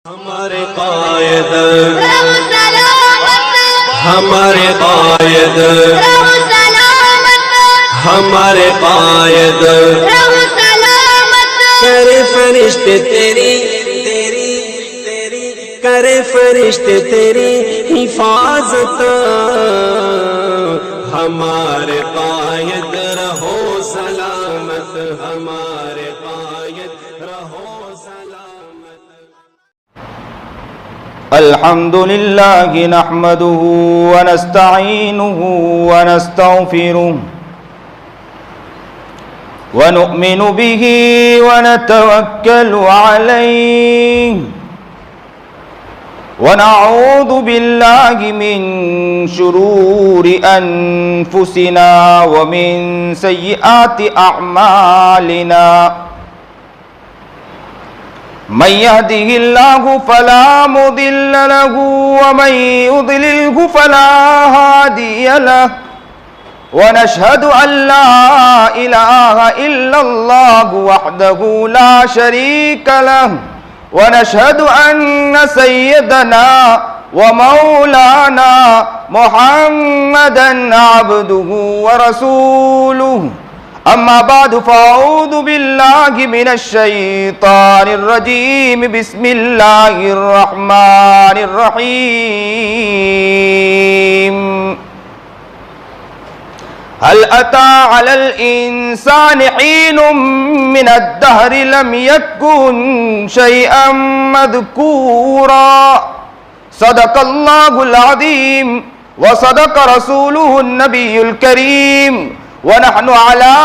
ہمارے قائد ہمارے قائد ہمارے قائد کرے فرشتے تیری کرے فرشتے تیری حفاظت ہمارے قائد رہو سلامت ہمارے قائد رہو سلامت الحمد لله نحمده ونستعينه ونستغفره ونؤمن به ونتوكل عليه ونعوذ بالله من شرور أنفسنا ومن سيئات أعمالنا من يهده الله فلا مضل له ومن يضلله فلا هادي له ونشهد أن لا إله إلا الله وحده لا شريك له ونشهد أن سيدنا ومولانا محمدا عبده ورسوله أما بعد فأعوذ بالله من الشيطان الرجيم بسم الله الرحمن الرحيم هل أتى على الإنسان حين من الدهر لم يكن شيئا مذكورا صدق الله العظيم وصدق رسوله النبي الكريم ونحن على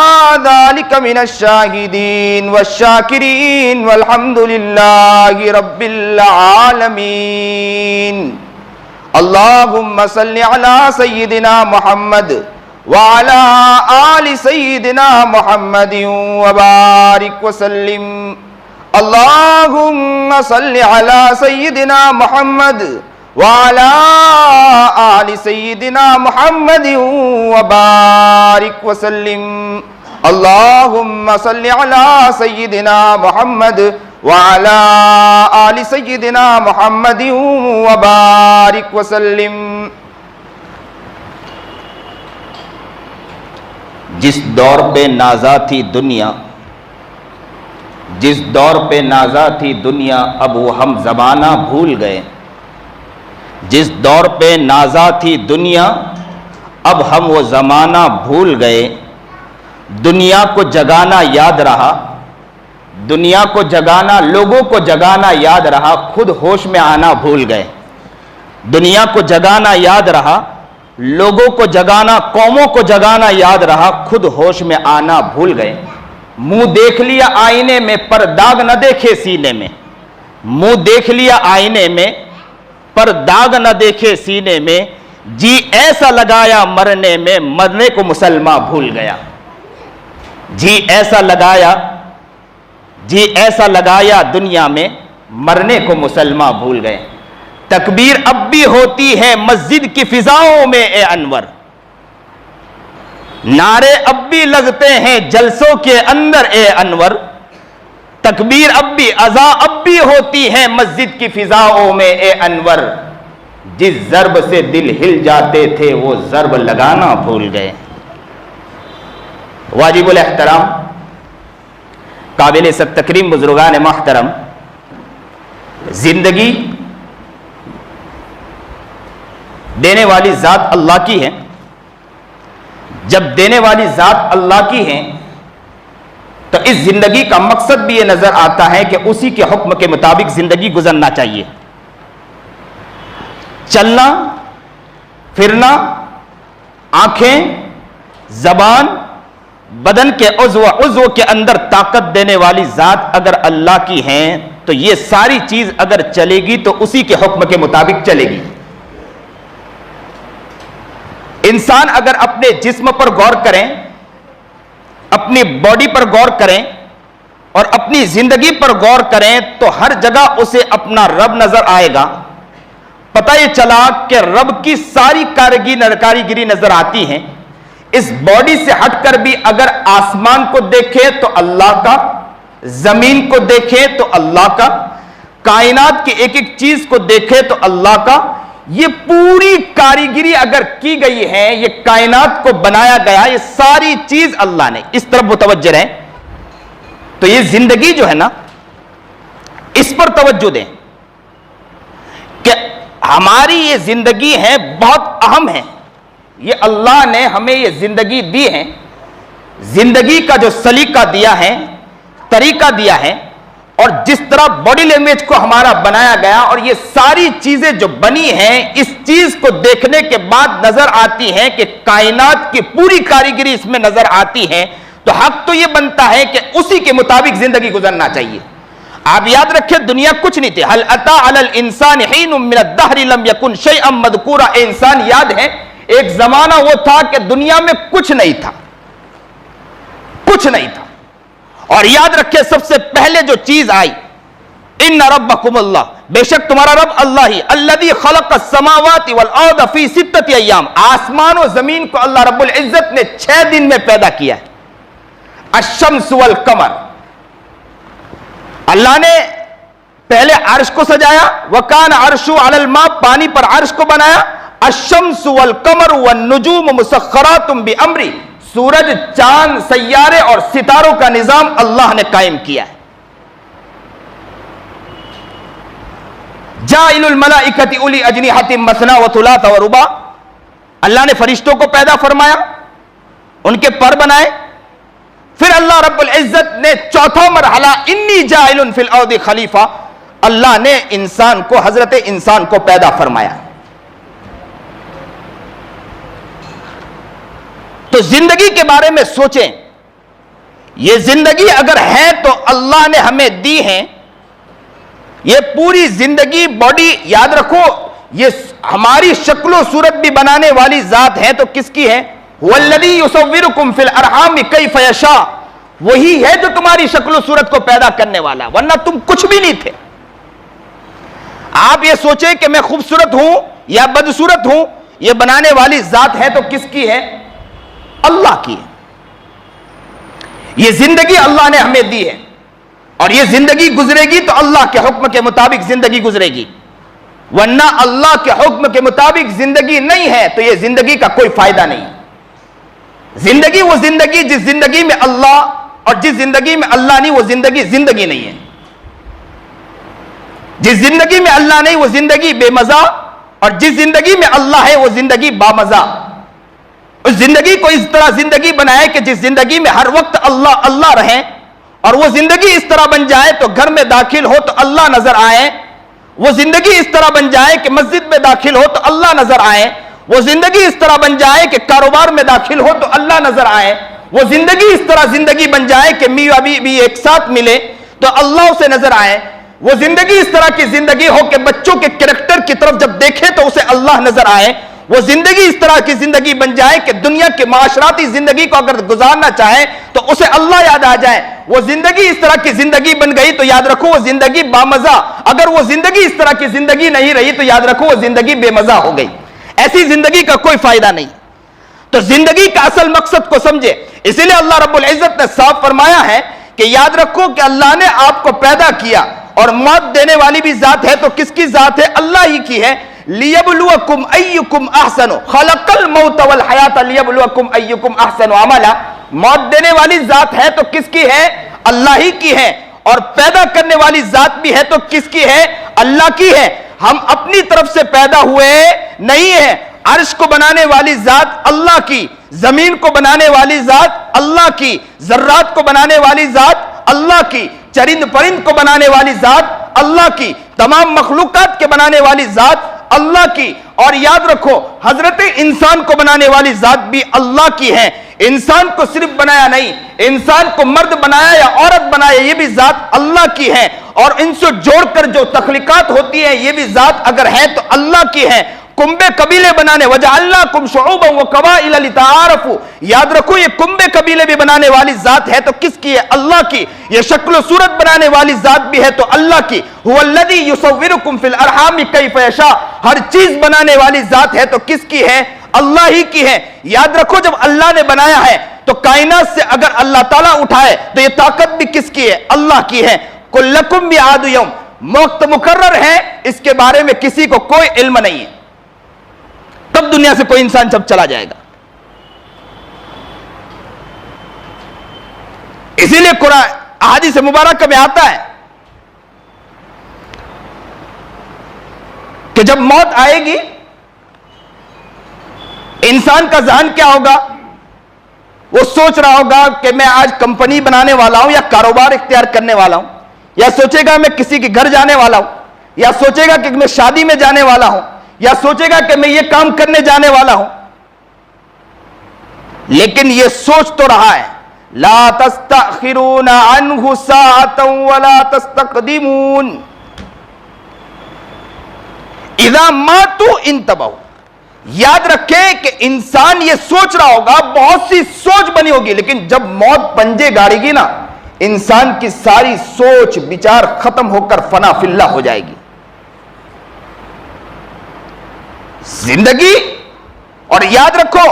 ذلك من الشاهدين والشاكرين والحمد لله رب العالمين اللهم صل على سيدنا محمد وعلى آل سيدنا محمد وبارك وسلم اللهم صل على سيدنا محمد وعلى آل سيدنا محمد وبارك وسلم اللهم صل على سيدنا محمد وعلى آل سيدنا محمد وبارك وسلم جس دور پہ نازا تھی دنیا جس دور پہ نازا تھی دنیا اب وہ ہم زمانہ بھول گئے جس دور پہ نازا تھی دنیا اب ہم وہ زمانہ بھول گئے دنیا کو جگانا یاد رہا دنیا کو جگانا لوگوں کو جگانا یاد رہا خود ہوش میں آنا بھول گئے دنیا کو جگانا یاد رہا لوگوں کو جگانا قوموں کو جگانا یاد رہا خود ہوش میں آنا بھول گئے منہ دیکھ لیا آئینے میں پر داغ نہ دیکھے سینے میں منہ دیکھ لیا آئینے میں پر داغ نہ دیکھے سینے میں جی ایسا لگایا مرنے میں مرنے کو مسلمان بھول گیا جی ایسا لگایا دنیا میں مرنے کو مسلمان بھول گئے تکبیر اب بھی ہوتی ہے مسجد کی فضاؤں میں اے انور نعرے اب بھی لگتے ہیں جلسوں کے اندر اے انور تکبیر اب بھی اذان اب بھی ہوتی ہے مسجد کی فضاؤں میں اے انور جس ضرب سے دل ہل جاتے تھے وہ ضرب لگانا بھول گئے واجب الاحترام قابل سب تکریم بزرگان محترم زندگی دینے والی ذات اللہ کی ہے جب دینے والی ذات اللہ کی ہے تو اس زندگی کا مقصد بھی یہ نظر آتا ہے کہ اسی کے حکم کے مطابق زندگی گزرنا چاہیے چلنا پھرنا آنکھیں زبان بدن کے عضو کے اندر طاقت دینے والی ذات اگر اللہ کی ہیں تو یہ ساری چیز اگر چلے گی تو اسی کے حکم کے مطابق چلے گی انسان اگر اپنے جسم پر غور کریں اپنی باڈی پر غور کریں اور اپنی زندگی پر غور کریں تو ہر جگہ اسے اپنا رب نظر آئے گا پتہ یہ چلا کہ رب کی ساری کاریگری نظر آتی ہیں اس باڈی سے ہٹ کر بھی اگر آسمان کو دیکھے تو اللہ کا زمین کو دیکھیں تو اللہ کا، کائنات کی ایک ایک چیز کو دیکھے تو اللہ کا یہ پوری کاریگری اگر کی گئی ہے، یہ کائنات کو بنایا گیا، یہ ساری چیز اللہ نے، اس طرف متوجہ رہیں تو یہ زندگی جو ہے نا، اس پر توجہ دیں کہ ہماری یہ زندگی ہے بہت اہم ہے. یہ اللہ نے ہمیں یہ زندگی دی ہے، زندگی کا جو سلیقہ دیا ہے، طریقہ دیا ہے، اور جس طرح باڈی لینگویج کو ہمارا بنایا گیا، اور یہ ساری چیزیں جو بنی ہیں، اس چیز کو دیکھنے کے بعد نظر آتی ہے کہ کائنات کی پوری کاریگری اس میں نظر آتی ہے، تو حق تو یہ بنتا ہے کہ اسی کے مطابق زندگی گزرنا چاہیے. آپ یاد رکھیں دنیا کچھ نہیں تھی. هل اتى على الانسان حين من الدهر لم يكن شيئا مذكورا. انسان یاد ہے ایک زمانہ وہ تھا کہ دنیا میں کچھ نہیں تھا، کچھ نہیں تھا. اور یاد رکھیں سب سے پہلے جو چیز آئی، ان ربکم اللہ، بے شک تمہارا رب اللہ ہی، الذی خلق السماوات والارض فی 6 ایام، آسمان و زمین کو اللہ رب العزت نے 6 دن میں پیدا کیا ہے. الشمس والقمر، اللہ نے پہلے عرش کو سجایا، وکان عرش علی الماء، پانی پر عرش کو بنایا. الشمس والقمر والنجوم مسخرات بامری، سورج، چاند، سیارے اور ستاروں کا نظام اللہ نے قائم کیا ہے. جاعل الملائکۃ اولی اجنحۃ مثنی وثلاث ورباع، اللہ نے فرشتوں کو پیدا فرمایا، ان کے پر بنائے. پھر اللہ رب العزت نے چوتھا مرحلہ انی جاعل فی الارض خلیفہ، اللہ نے انسان کو، حضرت انسان کو پیدا فرمایا. تو زندگی کے بارے میں سوچیں، یہ زندگی اگر ہے تو اللہ نے ہمیں دی ہے. یہ پوری زندگی، باڈی یاد رکھو، یہ ہماری شکل و صورت بھی بنانے والی ذات ہے تو کس کی ہے؟ والذی یصورکم فی الارحام کیف یشاء، وہی ہے جو تمہاری شکل و صورت کو پیدا کرنے والا، ورنہ تم کچھ بھی نہیں تھے. آپ یہ سوچیں کہ میں خوبصورت ہوں یا بدصورت ہوں، یہ بنانے والی ذات ہے تو کس کی ہے؟ اللہ کی ہے. یہ زندگی اللہ نے ہمیں دی ہے، اور یہ زندگی گزرے گی تو اللہ کے حکم کے مطابق زندگی گزرے گی، ورنہ اللہ کے حکم کے مطابق زندگی نہیں ہے تو یہ زندگی کا کوئی فائدہ نہیں. زندگی وہ زندگی جس زندگی میں اللہ، اور جس زندگی میں اللہ نہیں وہ زندگی زندگی نہیں ہے. جس زندگی میں اللہ نہیں وہ زندگی بے مزہ، اور جس زندگی میں اللہ ہے وہ زندگی بامزہ. اس زندگی کو اس طرح زندگی بنائے کہ جس زندگی میں ہر وقت اللہ اللہ رہے، اور وہ زندگی اس طرح بن جائے تو گھر میں داخل ہو تو اللہ نظر آئے. وہ زندگی اس طرح بن جائے کہ مسجد میں داخل ہو تو اللہ نظر آئے. وہ زندگی اس طرح بن جائے کہ کاروبار میں داخل ہو تو اللہ نظر آئے. وہ زندگی اس طرح زندگی بن جائے کہ میاں بیوی ایک ساتھ ملے تو اللہ اسے نظر آئے. وہ زندگی اس طرح کی زندگی ہو کہ بچوں کے کریکٹر کی طرف جب دیکھے تو اسے اللہ نظر آئے. وہ زندگی اس طرح کی زندگی بن جائے کہ دنیا کے معاشراتی زندگی کو اگر گزارنا چاہے تو اسے اللہ یاد آ جائے. وہ زندگی اس طرح کی زندگی بن گئی تو یاد رکھو وہ زندگی بامزہ. اگر وہ زندگی اس طرح کی زندگی نہیں رہی تو یاد رکھو وہ زندگی بے مزہ ہو گئی. ایسی زندگی کا کوئی فائدہ نہیں. تو زندگی کا اصل مقصد کو سمجھے. اسی لیے اللہ رب العزت نے صاف فرمایا ہے کہ یاد رکھو کہ اللہ نے آپ کو پیدا کیا، اور موت دینے والی بھی ذات ہے تو کس کی ذات ہے؟ اللہ ہی کی ہے. لیبلوکم ایکم احسن، خلق الموت والحیات لیبلوکم ایکم احسن عملا. موت دینے والی ذات ہے تو کس کی ہے؟ اللہ ہی کی ہے. اور پیدا کرنے والی ذات بھی ہے تو کس کی ہے؟ اللہ کی ہے. ہم اپنی طرف سے پیدا ہوئے نہیں ہیں. عرش کو بنانے والی ذات اللہ کی، زمین کو بنانے والی ذات اللہ کی، ذرات کو بنانے والی ذات اللہ کی، چرند پرند کو بنانے والی ذات اللہ کی، تمام مخلوقات کے بنانے والی ذات اللہ کی. اور یاد رکھو حضرت انسان کو بنانے والی ذات بھی اللہ کی ہے. انسان کو صرف بنایا نہیں، انسان کو مرد بنایا یا عورت بنایا یہ بھی ذات اللہ کی ہے. اور ان سے جوڑ کر جو تخلیقات ہوتی ہیں یہ بھی ذات اگر ہے تو اللہ کی ہے. کنبے قبیلے بنانے، وَجَعَلْنَاكُمْ شُعُوبًا وَقَبَائِلَ لِتَعَارَفُوا، یاد رکھو یہ کنبے قبیلے بھی بنانے والی ذات ہے تو کس کی ہے؟ اللہ کی. یہ شکل و صورت بنانے والی ذات بھی ہے تو اللہ کی. هُوَ الَّذِي يُصَوِّرُكُمْ فِي الْأَرْحَامِ كَيْفَ يَشَاءُ، ہر چیز بنانے والی ذات ہے تو کس کی ہے؟ اللہ ہی کی ہے. یاد رکھو جب اللہ نے بنایا ہے تو کائنات سے اگر اللہ تعالیٰ اٹھائے تو یہ طاقت بھی کس کی ہے؟ اللہ کی ہے. کُلَّكُمْ مِعَادُ يَوْمٍ، وقت مقرر ہے اس کے بارے میں کسی کو کوئی علم نہیں ہے. کب دنیا سے کوئی انسان جب چلا جائے گا. اسی لیے قرآن احادیث مبارکہ میں آتا ہے کہ جب موت آئے گی انسان کا ذہن کیا ہوگا؟ وہ سوچ رہا ہوگا کہ میں آج کمپنی بنانے والا ہوں یا کاروبار اختیار کرنے والا ہوں، یا سوچے گا میں کسی کے گھر جانے والا ہوں، یا سوچے گا کہ میں شادی میں جانے والا ہوں، یا سوچے گا کہ میں یہ کام کرنے جانے والا ہوں. لیکن یہ سوچ تو رہا ہے لا تستأخرون عنہ ساعة ولا تستقدمون اذا ماتوا انتبہوا. یاد رکھیں کہ انسان یہ سوچ رہا ہوگا، بہت سی سوچ بنی ہوگی، لیکن جب موت پنجے گاڑے گی نا انسان کی ساری سوچ بچار ختم ہو کر فنا فی اللہ ہو جائے گی. زندگی، اور یاد رکھو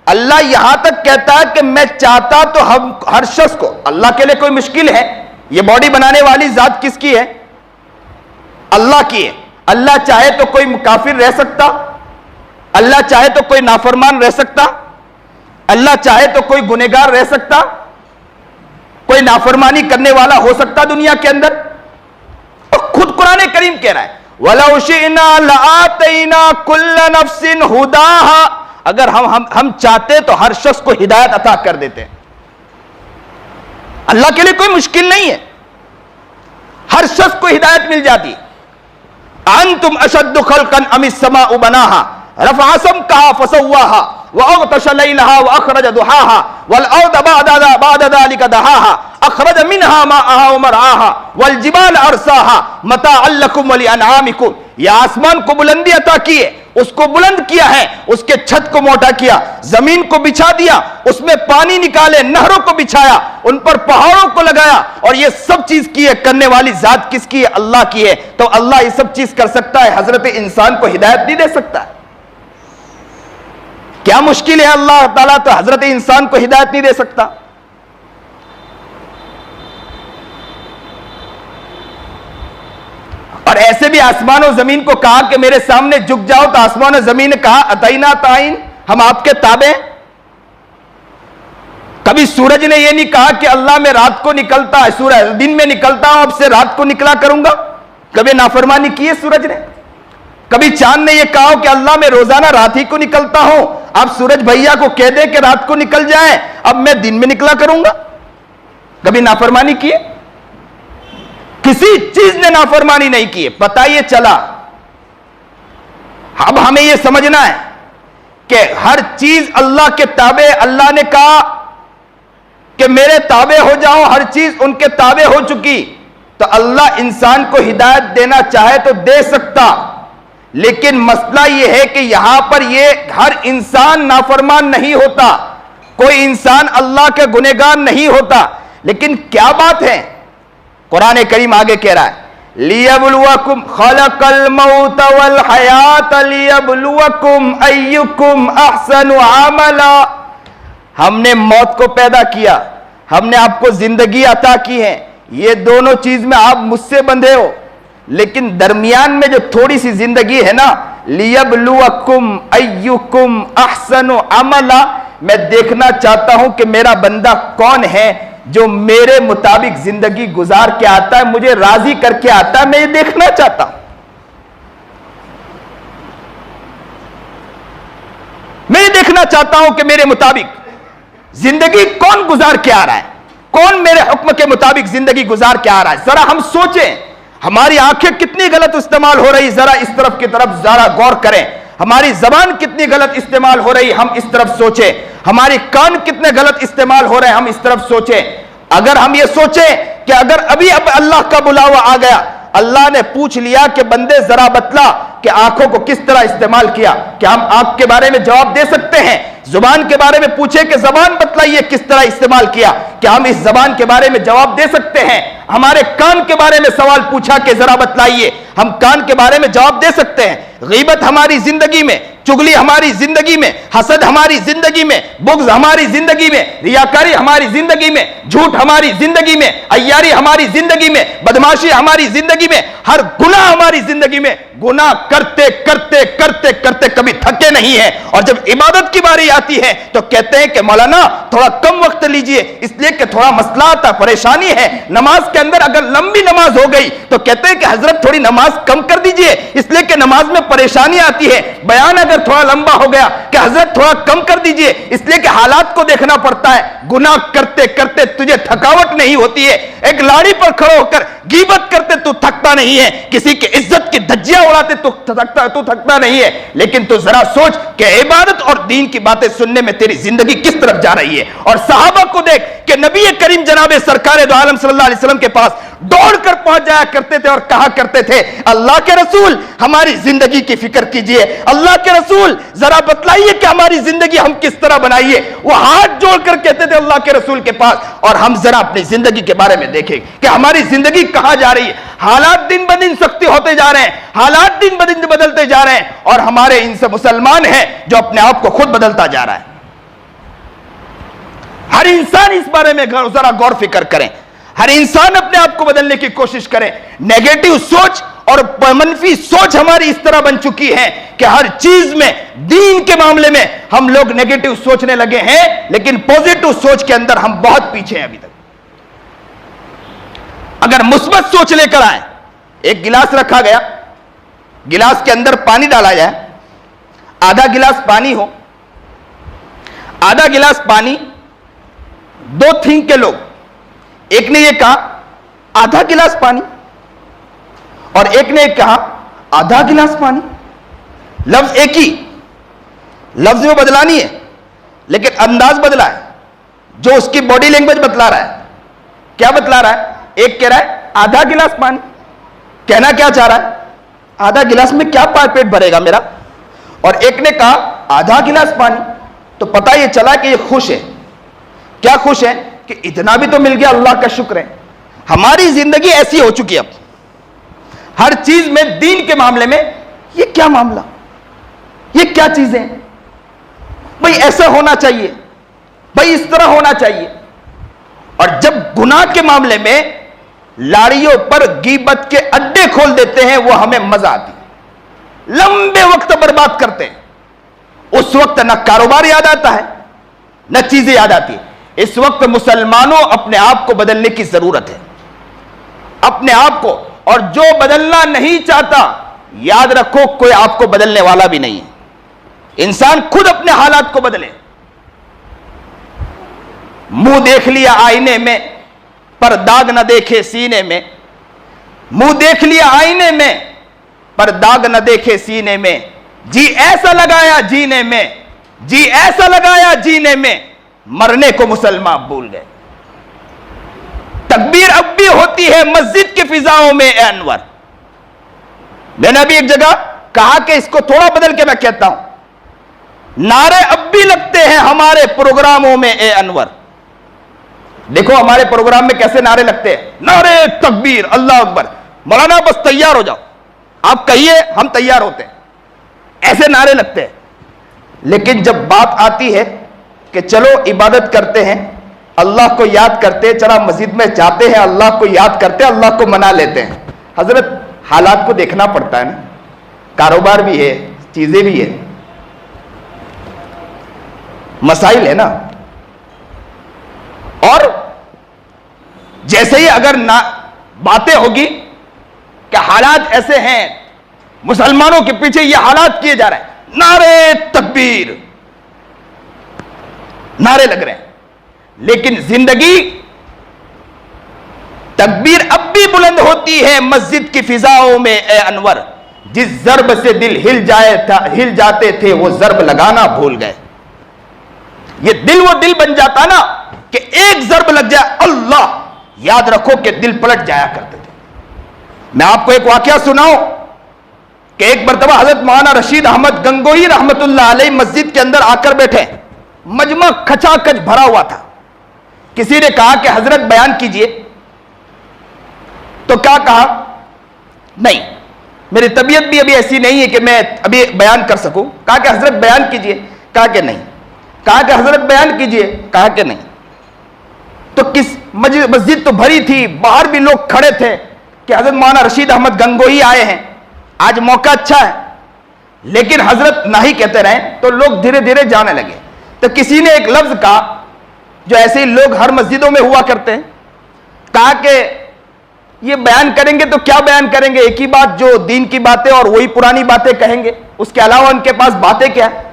اللہ یہاں تک کہتا ہے کہ میں چاہتا تو ہر شخص کو، اللہ کے لیے کوئی مشکل ہے؟ یہ باڈی بنانے والی ذات کس کی ہے؟ اللہ کی ہے. اللہ چاہے تو کوئی کافر رہ سکتا، اللہ چاہے تو کوئی نافرمان رہ سکتا، اللہ چاہے تو کوئی گنہگار رہ سکتا، کوئی نافرمانی کرنے والا ہو سکتا دنیا کے اندر. اور خود قرآن کریم کہہ رہا ہے وَلَوْ شِئْنَا لَآتَيْنَا كُلَّ نَفْسٍ هُدَاهَا. اگر ہم چاہتے تو ہر شخص کو ہدایت عطا کر دیتے. اللہ کے لیے کوئی مشکل نہیں ہے، ہر شخص کو ہدایت مل جاتی. انتم اشد خلقا ام السماء بناها رفع سمكها فسواها واغطش ليلها واخرج ضحاها والارض بعد ذلك دحاها اخرج منها ماءها ومرعاها والجبال ارساها متاعا لكم ولانعامكم. یہ آسمان کو بلندی عطا کی ہے، اس کو بلند کیا ہے، اس کے چھت کو موٹا کیا، زمین کو بچھا دیا، اس میں پانی نکالے، نہروں کو بچھایا، ان پر پہاڑوں کو لگایا، اور یہ سب چیز کی ہے کرنے والی ذات کس کی ہے؟ اللہ کی ہے. تو اللہ یہ سب چیز کر سکتا ہے، حضرت انسان کو ہدایت نہیں دے سکتا؟ کیا مشکل ہے؟ اللہ تعالیٰ تو حضرت انسان کو ہدایت نہیں دے سکتا. اور ایسے بھی آسمان و زمین کو کہا کہ میرے سامنے جھک جاؤ، تو آسمان و زمین نے کہا اتینا طائعین، ہم آپ کے تابع ہیں. کبھی سورج نے یہ نہیں کہا کہ اللہ میں رات کو نکلتا ہے، سورج دن میں نکلتا ہوں، اب سے رات کو نکلا کروں گا. کبھی نافرمانی کی ہے سورج نے؟ کبھی چاند نے یہ کہا کہ اللہ میں روزانہ رات ہی کو نکلتا ہوں، اب سورج بھیا کو کہہ دے کہ رات کو نکل جائے، اب میں دن میں نکلا کروں گا؟ کبھی نافرمانی کی ہے؟ کسی چیز نے نافرمانی نہیں کی ہے. پتہ یہ چلا. اب ہمیں یہ سمجھنا ہے کہ ہر چیز اللہ کے تابع. اللہ نے کہا کہ میرے تابع ہو جاؤ، ہر چیز ان کے تابع ہو چکی. تو اللہ انسان کو ہدایت دینا چاہے تو دے سکتا، لیکن مسئلہ یہ ہے کہ یہاں پر یہ ہر انسان نافرمان نہیں ہوتا، کوئی انسان اللہ کا گنہگار نہیں ہوتا. لیکن کیا بات ہے؟ قرآن کریم آگے کہہ رہا ہے لِيَبْلُوَكُمْ خَلَقَ الْمَوْتَ وَالْحَيَاةَ لِيَبْلُوَكُمْ أَيُّكُمْ أَحْسَنُ عَمَلًا. ہم نے موت کو پیدا کیا، ہم نے آپ کو زندگی عطا کی ہے. یہ دونوں چیز میں آپ مجھ سے بندھے ہو، لیکن درمیان میں جو تھوڑی سی زندگی ہے نا، لِيَبْلُوَكُمْ أَيُّكُمْ أَحْسَنُ عَمَلًا. میں دیکھنا چاہتا ہوں کہ میرا بندہ کون ہے جو میرے مطابق زندگی گزار کے آتا ہے، مجھے راضی کر کے آتا ہے. میں یہ دیکھنا چاہتا ہوں، میں یہ دیکھنا چاہتا ہوں کہ میرے مطابق زندگی کون گزار کے آ رہا ہے، کون میرے حکم کے مطابق زندگی گزار کے آ رہا ہے. ذرا ہم سوچیں ہماری آنکھیں کتنی غلط استعمال ہو رہی، ذرا اس طرف کی طرف ذرا غور کریں. ہماری زبان کتنی غلط استعمال ہو رہی، ہم اس طرف سوچیں. ہماری کان کتنے غلط استعمال ہو رہے ہیں، ہم اس طرف سوچیں. اگر ہم یہ سوچیں کہ اگر ابھی اب اللہ کا بلاوا آ گیا، اللہ نے پوچھ لیا کہ بندے ذرا بتلا کہ آنکھوں کو کس طرح استعمال کیا، کیا ہم آنکھ کے بارے میں جواب دے سکتے ہیں؟ زبان کے بارے میں پوچھے کہ زبان بتلائیے کس طرح استعمال کیا، کیا ہم اس زبان کے بارے میں جواب دے سکتے ہیں؟ ہمارے کان کے بارے میں سوال پوچھا کہ ذرا بتلائیے، ہم کان کے بارے میں جواب دے سکتے ہیں؟ غیبت ہماری زندگی میں چگلی ہماری زندگی میں، حسد ہماری زندگی میں، بغض ہماری زندگی میں، ریاکاری ہماری زندگی میں، جھوٹ ہماری زندگی میں، عیاری ہماری زندگی میں، بدماشی ہماری زندگی میں، ہر گناہ ہماری زندگی میں، گناہ کرتے کرتے کرتے کرتے کبھی تھکے نہیں ہیں، اور جب عبادت کی باری آتی ہے تو کہتے ہیں کہ مولانا تھوڑا کم وقت لیجئے، اس لیے کہ تھوڑا مسئلہ آتا، پریشانی ہے نماز کے اندر، اگر لمبی نماز ہو گئی تو کہتے ہیں کہ حضرت تھوڑی نماز کم کر دیجئے، اس لیے کہ نماز میں پریشانی آتی ہے، بیان اگر تھوڑا لمبا ہو گیا کہ حضرت تھوڑا کم کر دیجئے، اس لیے کہ حالات کو دیکھنا پڑتا ہے، گناہ کرتے کرتے تجھے تھکاوٹ نہیں ہوتی ہے، ایک لاڑی پر کھڑے ہو کر غیبت کرتے تو تھکتا نہیں ہے، کسی کی عزت کی دھجیاں اڑاتے تو تھکتا نہیں ہے، لیکن تو ذرا سوچ کہ عبادت اور دین کی باتیں سننے میں تیری زندگی کس طرف جا رہی ہے۔ اور صحابہ کو دیکھ کہ نبی کریم جناب سرکار دو عالم صلی اللہ علیہ وسلم کے پاس دوڑ کر پہنچ جایا کرتے تھے اور کہا کرتے تھے اللہ کے رسول ہماری زندگی کی فکر کیجئے، اللہ کے رسول ذرا بتلائیے کہ ہماری زندگی ہم کس طرح بنائیے۔ وہ ہاتھ جوڑ کر کہتے تھے اللہ کے رسول کے پاس، اور ہم ذرا اپنی زندگی کے بارے میں دیکھیں کہ ہماری زندگی کہاں جا رہی ہے۔ حالات دن بدن سختی ہوتے جا رہے ہیں، حالات دن بدن بدلتے جا رہے ہیں، اور ہمارے ان سے مسلمان ہیں جو اپنے آپ کو خود بدلتا جا رہا ہے۔ ہر انسان اس بارے میں ذرا غور فکر کریں، ہر انسان اپنے آپ کو بدلنے کی کوشش کرے۔ نیگیٹو سوچ اور منفی سوچ ہماری اس طرح بن چکی ہے کہ ہر چیز میں، دین کے معاملے میں ہم لوگ نیگیٹو سوچنے لگے ہیں، لیکن پوزیٹو سوچ کے اندر ہم بہت پیچھے ہیں ابھی تک۔ اگر مثبت سوچ لے کر آئیں، ایک گلاس رکھا گیا، گلاس کے اندر پانی ڈالا جائے، آدھا گلاس پانی ہو، آدھا گلاس پانی، دو تھنک کے لوگ، ایک نے یہ کہا آدھا گلاس پانی اور ایک نے کہا آدھا گلاس پانی، لفظ ایک ہی، لفظ میں بدلا نہیں ہے لیکن انداز بدلا ہے، جو اس کی باڈی لینگویج بتلا رہا ہے۔ کیا بتلا رہا ہے؟ ایک کہہ رہا ہے آدھا گلاس پانی، کہنا کیا چاہ رہا ہے؟ آدھا گلاس میں کیا پیٹ بھرے گا میرا؟ اور ایک نے کہا آدھا گلاس پانی، تو پتہ یہ چلا کہ یہ خوش ہے۔ کیا خوش ہے؟ کہ اتنا بھی تو مل گیا، اللہ کا شکر ہے۔ ہماری زندگی ایسی ہو چکی ہے اب، ہر چیز میں، دین کے معاملے میں یہ کیا معاملہ، یہ کیا چیزیں، بھئی ایسا ہونا چاہیے، بھئی اس طرح ہونا چاہیے۔ اور جب گناہ کے معاملے میں لاڑیوں پر غیبت کے اڈے کھول دیتے ہیں، وہ ہمیں مزہ آتی ہے، لمبے وقت برباد کرتے ہیں۔ اس وقت نہ کاروبار یاد آتا ہے نہ چیزیں یاد آتی ہیں۔ اس وقت مسلمانوں اپنے آپ کو بدلنے کی ضرورت ہے، اپنے آپ کو، اور جو بدلنا نہیں چاہتا یاد رکھو کوئی آپ کو بدلنے والا بھی نہیں ہے، انسان خود اپنے حالات کو بدلے۔ منہ دیکھ لیا آئینے میں پر داغ نہ دیکھے سینے میں، منہ دیکھ لیا آئینے میں پر داغ نہ دیکھے سینے میں، جی ایسا لگایا جینے میں، جی ایسا لگایا جینے میں، مرنے کو مسلمان بھول گئے۔ تکبیر اب بھی ہوتی ہے مسجد کی فضاؤں میں اے انور۔ میں نے ابھی ایک جگہ کہا کہ اس کو تھوڑا بدل کے میں کہتا ہوں، نعرے اب بھی لگتے ہیں ہمارے پروگراموں میں اے انور۔ دیکھو ہمارے پروگرام میں کیسے نعرے لگتے ہیں، نعرے تکبیر، اللہ اکبر۔ مولانا بس تیار ہو جاؤ، آپ کہیے ہم تیار ہوتے ہیں، ایسے نعرے لگتے ہیں۔ لیکن جب بات آتی ہے کہ چلو عبادت کرتے ہیں، اللہ کو یاد کرتے، چلا مسجد میں جاتے ہیں، اللہ کو یاد کرتے، اللہ کو منا لیتے ہیں، حضرت حالات کو دیکھنا پڑتا ہے نا، کاروبار بھی ہے، چیزیں بھی ہے، مسائل ہے نا۔ اور جیسے ہی اگر باتیں ہوگی کہ حالات ایسے ہیں، مسلمانوں کے پیچھے یہ حالات کیے جا رہے ہیں، نعرے تکبیر، نعرے لگ رہے ہیں، لیکن زندگی، تکبیر اب بھی بلند ہوتی ہے مسجد کی فضاؤں میں اے انور۔ جس ضرب سے دل ہل جاتے تھے وہ ضرب لگانا بھول گئے۔ یہ دل وہ دل بن جاتا نا کہ ایک ضرب لگ جائے، اللہ، یاد رکھو کہ دل پلٹ جایا کرتے تھے۔ میں آپ کو ایک واقعہ سناؤں کہ ایک مرتبہ حضرت مولانا رشید احمد گنگوئی رحمت اللہ علیہ مسجد کے اندر آ کر بیٹھے، مجمع کھچا کچ بھرا ہوا تھا۔ کسی نے کہا کہ حضرت بیان کیجئے، تو کیا کہا؟ نہیں، میری طبیعت بھی ابھی ایسی نہیں ہے کہ میں ابھی بیان کر سکوں. کہا کہ حضرت بیان کیجئے. کہا کہ نہیں. کہا کہ حضرت بیان کیجئے. کہا کہ نہیں. تو کس مسجد تو بھری تھی, باہر بھی لوگ کھڑے تھے کہ حضرت مولانا رشید احمد گنگوہی آئے ہیں, آج موقع اچھا ہے, لیکن حضرت نہ ہی کہتے رہے تو لوگ دھیرے دھیرے جانے لگے. تو کسی نے ایک لفظ کہا جو ایسے ہی لوگ ہر مسجدوں میں ہوا کرتے ہیں, کہا کہ یہ بیان کریں گے تو کیا بیان کریں گے, ایک ہی بات جو دین کی باتیں اور وہی پرانی باتیں کہیں گے, اس کے علاوہ ان کے پاس باتیں کیا ہے,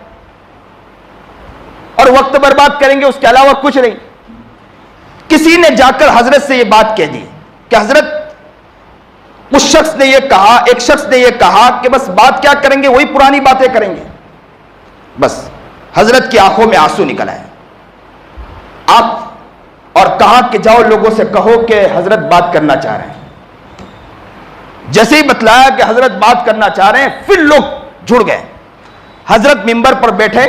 اور وقت برباد کریں گے, اس کے علاوہ کچھ نہیں. کسی نے جا کر حضرت سے یہ بات کہہ دی کہ حضرت اس شخص نے یہ کہا, ایک شخص نے یہ کہا کہ بس بات کیا کریں گے, وہی پرانی باتیں کریں گے. بس حضرت کی آنکھوں میں آنسو نکل آئے آپ, اور کہا کہ جاؤ لوگوں سے کہو کہ حضرت بات کرنا چاہ رہے ہیں. جیسے ہی بتلایا کہ حضرت بات کرنا چاہ رہے ہیں, پھر لوگ جڑ گئے. حضرت منبر پر بیٹھے,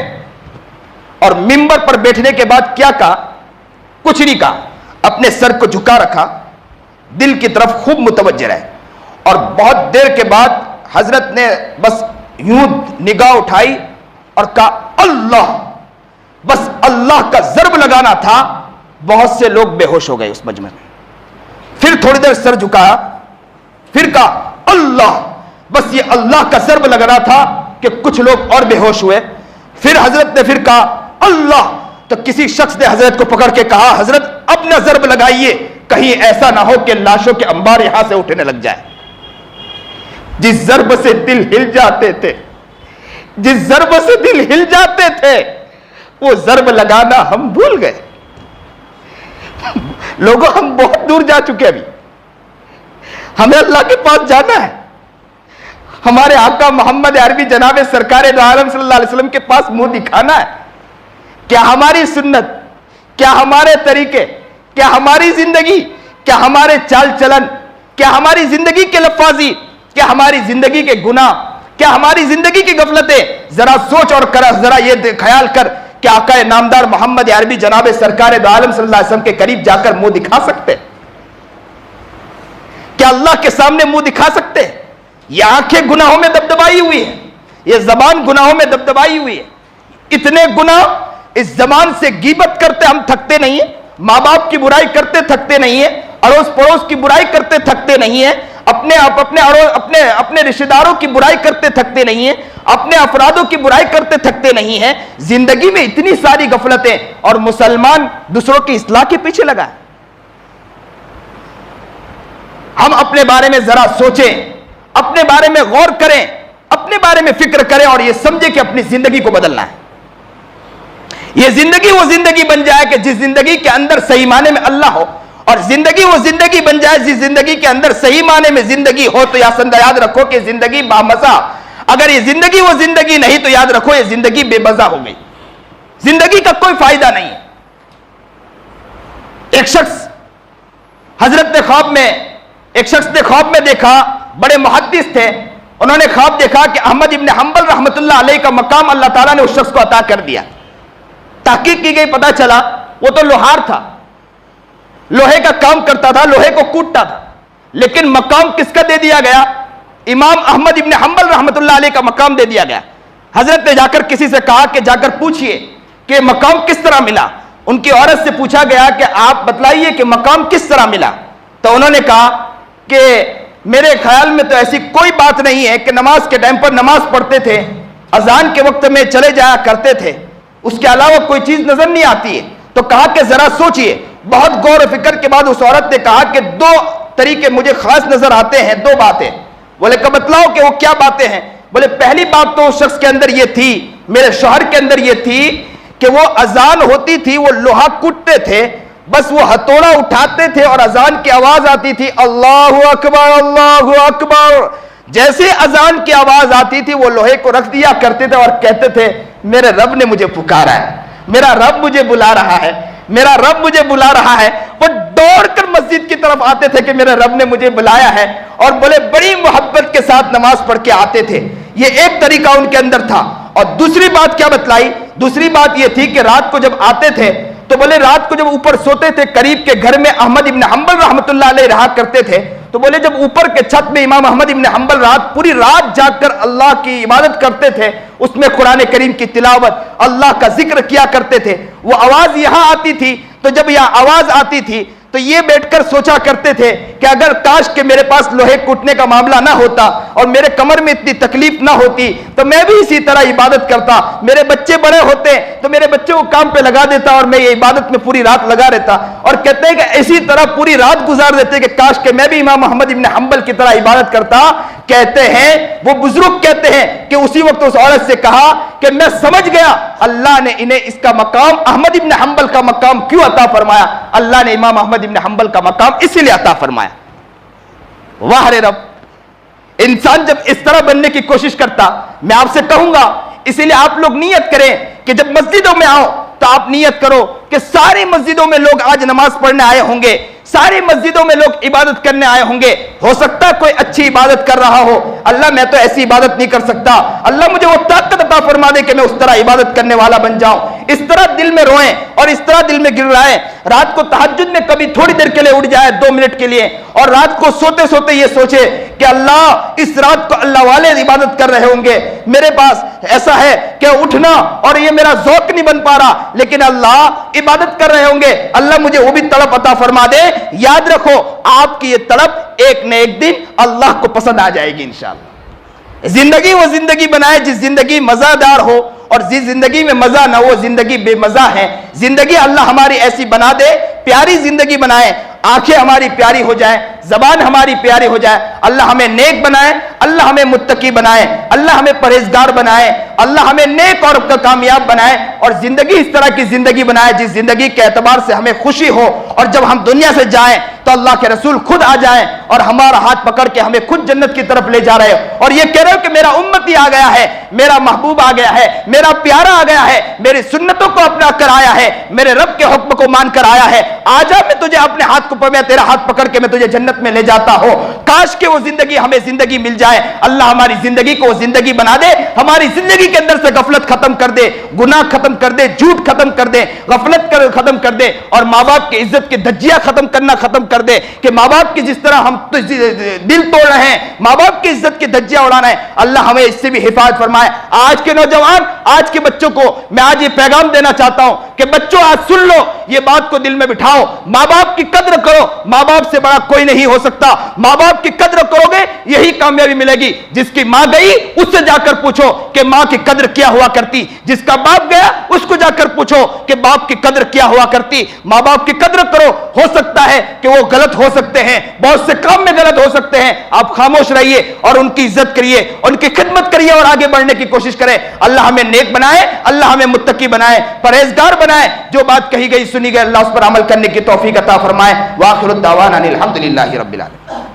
اور منبر پر بیٹھنے کے بعد کیا کہا, کچھ نہیں کہا, اپنے سر کو جھکا رکھا, دل کی طرف خوب متوجہ رہے, اور بہت دیر کے بعد حضرت نے بس یوں نگاہ اٹھائی اور کہا اللہ, بس اللہ کا ضرب لگانا تھا. بہت سے لوگ بے ہوش ہو گئے اس مجمع میں. پھر تھوڑی دیر سر جھکایا, پھر کہا اللہ, بس یہ اللہ کا ضرب لگانا تھا کہ کچھ لوگ اور بے ہوش ہوئے. پھر حضرت نے پھر کہا اللہ, تو کسی شخص نے حضرت کو پکڑ کے کہا حضرت اب نہ ضرب لگائیے, کہیں ایسا نہ ہو کہ لاشوں کے انبار یہاں سے اٹھنے لگ جائے. جس ضرب سے دل ہل جاتے تھے, جس ضرب سے دل ہل جاتے تھے, وہ ضرب لگانا ہم بھول گئے. لوگوں ہم بہت دور جا چکے, ابھی ہمیں اللہ کے پاس جانا ہے. ہمارے آقا محمد عربی جناب سرکار دو عالم صلی اللہ علیہ وسلم کے پاس منہ دکھانا ہے. کیا ہماری سنت, کیا ہمارے طریقے, کیا ہماری زندگی, کیا ہمارے چال چلن, کیا ہماری زندگی کے لفاظی, کیا ہماری زندگی کے گناہ, کیا ہماری زندگی کی غفلتیں, ذرا سوچ اور کر, ذرا یہ خیال کر کہ آقا نامدار محمد عربی جناب سرکار دو عالم صلی اللہ علیہ وسلم کے قریب جا کر منہ دکھا سکتے, کیا اللہ کے سامنے منہ دکھا سکتے؟ یہ آنکھیں گناہوں میں دبدبائی ہوئی ہے, یہ زبان گناہوں میں دبدبائی ہوئی ہے. اتنے گناہ, اس زبان سے غیبت کرتے ہم تھکتے نہیں ہیں, ماں باپ کی برائی کرتے تھکتے نہیں ہیں, اڑوس پڑوس کی برائی کرتے تھکتے نہیں ہیں, اپنے رشتہ داروں کی برائی کرتے تھکتے نہیں ہیں, اپنے افرادوں کی برائی کرتے تھکتے نہیں ہیں. زندگی میں اتنی ساری غفلتیں, اور مسلمان دوسروں کی اصلاح کے پیچھے لگا ہے. ہم اپنے بارے میں ذرا سوچیں, اپنے بارے میں غور کریں, اپنے بارے میں فکر کریں, اور یہ سمجھیں کہ اپنی زندگی کو بدلنا ہے. یہ زندگی وہ زندگی بن جائے کہ جس زندگی کے اندر صحیح معنی میں اللہ ہو, اور زندگی وہ زندگی بن جائے جس زندگی کے اندر صحیح معنی میں زندگی ہو. تو یاد رکھو کہ زندگی بامزہ, اگر یہ زندگی وہ زندگی نہیں تو یاد رکھو یہ زندگی بے مزہ ہو گئی, زندگی کا کوئی فائدہ نہیں ہے. ایک شخص نے خواب میں دیکھا, بڑے محدث تھے, انہوں نے خواب دیکھا کہ احمد ابن حنبل رحمت اللہ علیہ کا مقام اللہ تعالیٰ نے اس شخص کو عطا کر دیا. تحقیق کی گئی, پتا چلا وہ تو لوہار تھا, لوہے کا کام کرتا تھا, لوہے کو کوٹتا تھا, لیکن مقام کس کا دے دیا گیا؟ امام احمد ابن حنبل رحمت اللہ علیہ کا مقام دے دیا گیا. حضرت نے جا کر کسی سے کہا کہ جا کر پوچھئے کہ مقام کس طرح ملا. ان کی عورت سے پوچھا گیا کہ آپ بتلائیے کہ مقام کس طرح ملا. تو انہوں نے کہا کہ میرے خیال میں تو ایسی کوئی بات نہیں ہے کہ نماز کے ٹائم پر نماز پڑھتے تھے, اذان کے وقت میں چلے جایا کرتے تھے, اس کے علاوہ کوئی چیز نظر نہیں آتی ہے. تو کہا کہ ذرا سوچئے. بہت غور و فکر کے بعد اس عورت نے کہا کہ دو طریقے مجھے خاص نظر آتے ہیں, دو باتیں. بولے کہ بتلاؤ کہ وہ کیا باتیں ہیں. بولے پہلی بات تو اس شخص کے اندر یہ تھی, میرے شوہر کے اندر یہ تھی کہ وہ اذان ہوتی تھی, وہ لوہا کوٹتے تھے, بس وہ ہتھوڑا اٹھاتے تھے اور اذان کی آواز آتی تھی اللہ اکبر اللہ اکبر, جیسے اذان کی آواز آتی تھی وہ لوہے کو رکھ دیا کرتے تھے اور کہتے تھے میرے رب نے مجھے پکارا ہے, میرا رب مجھے بلا رہا ہے, میرا رب مجھے بلا رہا ہے. وہ دوڑ کر مسجد کی طرف آتے تھے کہ میرے رب نے مجھے بلایا ہے, اور بولے بڑی محبت کے ساتھ نماز پڑھ کے آتے تھے. یہ ایک طریقہ ان کے اندر تھا. اور دوسری بات کیا بتلائی؟ دوسری بات یہ تھی کہ رات کو جب آتے تھے تو بولے رات کو جب اوپر سوتے تھے, قریب کے گھر میں احمد ابن حنبل رحمت اللہ علیہ رہا کرتے تھے, تو بولے جب اوپر کے چھت میں امام احمد ابن حنبل پوری رات جاگ کر اللہ کی عبادت کرتے تھے، اس میں قرآن کریم کی تلاوت، اللہ کا ذکر کیا کرتے تھے، وہ آواز یہاں آتی تھی، تو جب یہاں آواز آتی تھی تو یہ بیٹھ کر سوچا کرتے تھے کہ اگر کاش کہ میرے پاس لوہے کوٹنے کا معاملہ نہ ہوتا اور میرے کمر میں اتنی تکلیف نہ ہوتی تو میں بھی اسی طرح عبادت کرتا، میرے بچے بڑے ہوتے تو میرے بچے کو کام پہ لگا دیتا اور میں یہ عبادت میں پوری رات لگا رہتا، اور کہتے ہیں کہ اسی طرح پوری رات گزار دیتے کہ کاش کہ میں بھی امام احمد ابن حنبل کی طرح عبادت کرتا۔ کہتے ہیں وہ بزرگ کہتے ہیں کہ اسی وقت اس عورت سے کہا کہ میں سمجھ گیا اللہ نے انہیں اس کا مقام احمد ابن حنبل کا مقام کیوں عطا فرمایا، اللہ نے امام احمد ابن حنبل کا مقام اسی لیے عطا فرمایا۔ واہ رے رب، انسان جب اس طرح بننے کی کوشش کرتا، میں آپ سے کہوں گا اسی لیے آپ لوگ نیت کریں کہ جب مسجدوں میں آؤ تو آپ نیت کرو کہ ساری مسجدوں میں لوگ آج نماز پڑھنے آئے ہوں گے، ساری مسجدوں میں لوگ عبادت کرنے آئے ہوں گے، ہو سکتا ہے کوئی اچھی عبادت کر رہا ہو، اللہ میں تو ایسی عبادت نہیں کر سکتا، اللہ مجھے وہ طاقت عطا فرما دے کہ میں اس طرح عبادت کرنے والا بن جاؤں، اس طرح دل میں روئیں اور اس طرح دل میں گر رہے، رات کو تہجد میں کبھی تھوڑی دیر کے لیے اٹھ جائے 2 منٹ کے لیے، اور رات کو سوتے سوتے یہ سوچے کہ اللہ اس رات کو اللہ والے عبادت کر رہے ہوں گے، میرے پاس ایسا ہے کہ اٹھنا اور یہ میرا ذوق نہیں بن پا رہا، لیکن اللہ عبادت کر رہے ہوں گے، اللہ مجھے وہ بھی طلب عطا فرما دے۔ یاد رکھو آپ کی یہ طلب ایک نہ ایک دن اللہ کو پسند آ جائے گی انشاءاللہ۔ زندگی وہ زندگی بنائے جس زندگی مزہ دار ہو، اور جس زندگی میں مزہ نہ ہو زندگی بے مزہ ہے۔ زندگی اللہ ہماری ایسی بنا دے، پیاری زندگی بنائے، آنکھیں ہماری پیاری ہو جائیں، زبان ہماری پیاری ہو جائے، اللہ ہمیں نیک بنائے، اللہ ہمیں متقی بنائے، اللہ ہمیں پرہیزگار بنائے، اللہ ہمیں نیک اور کامیاب بنائے، اور زندگی اس طرح کی زندگی بنائے جس زندگی کے اعتبار سے ہمیں خوشی ہو، اور جب ہم دنیا سے جائیں تو اللہ کے رسول خود آ جائیں اور ہمارا ہاتھ پکڑ کے ہمیں خود جنت کی طرف لے جا رہے ہو، اور یہ کہہ رہے ہو کہ میرا امتی آ گیا ہے، میرا محبوب آ گیا ہے، میرا پیارا آ گیا ہے، میری سنتوں کو اپنا کر آیا ہے، میرے رب کے حکم کو مان کر آیا ہے، آجا میں تجھے اپنے ہاتھ کو میں تیرا ہاتھ پکڑ کے میں تجھے جنت میں لے جاتا ہوں۔ کاش کہ وہ زندگی ہمیں زندگی مل جائے، اللہ ہماری زندگی کو زندگی بنا دے، ہماری زندگی کے اندر سے غفلت ختم کر دے، گناہ ختم کر دے، جھوٹ ختم کر دے، غفلت ختم کر دے، اور ماں باپ کی عزت کی دھجیاں ختم کرنا ختم کر دے کہ ماں باپ کی جس طرح ہم دل توڑ رہے ہیں، ماں باپ کی عزت کی دھجیاں اڑانا ہے، اللہ ہمیں اس سے بھی حفاظت فرمائے۔ آج کے نوجوان، آج کے بچوں کو میں آج یہ پیغام دینا چاہتا ہوں کہ بچوں آج سن لو، یہ بات کو دل میں بٹھاؤ، ماں باپ کی قدر کرو، ماں باپ سے بڑا کوئی نہیں ہو سکتا، ماں باپ کی قدر کرو گے یہی کامیابی ملے گی۔ جس کی ماں گئی اس سے جا کر پوچھو کہ ماں کی قدر کیا ہوا کرتی، جس کا باپ گیا اس کو جا کر پوچھو کہ باپ کی قدر کیا ہوا کرتی۔ ماں باپ کی قدر کرو، ہو سکتا ہے کہ وہ غلط ہو سکتے ہیں، بہت سے کام میں غلط ہو سکتے ہیں، آپ خاموش رہیے اور ان کی عزت کریے، ان کی خدمت کریے اور آگے بڑھنے کی کوشش کریں۔ اللہ ہمیں نیک بنائے، اللہ ہمیں متقی بنائے، پرہیزگار بنائے، جو بات کہی گئی سنی گئی اللہ اس پر عمل کرنے کی توفیق عطا فرمائے۔ وآخر الدعوانا الحمدللہ رب العالمین۔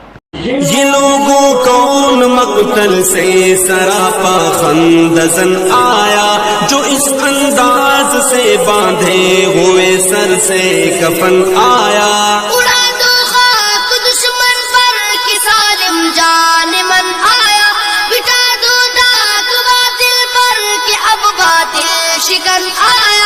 یہ لوگوں کون مقتل سے سراپا خندزن آیا، جو اس انداز سے باندھے ہوئے سر سے کفن آیا۔ اڑا دو خاک دشمن پر کہ ظالم جان من آیا، بٹا دو داغ باطل پر کہ اب باطل شکن آیا۔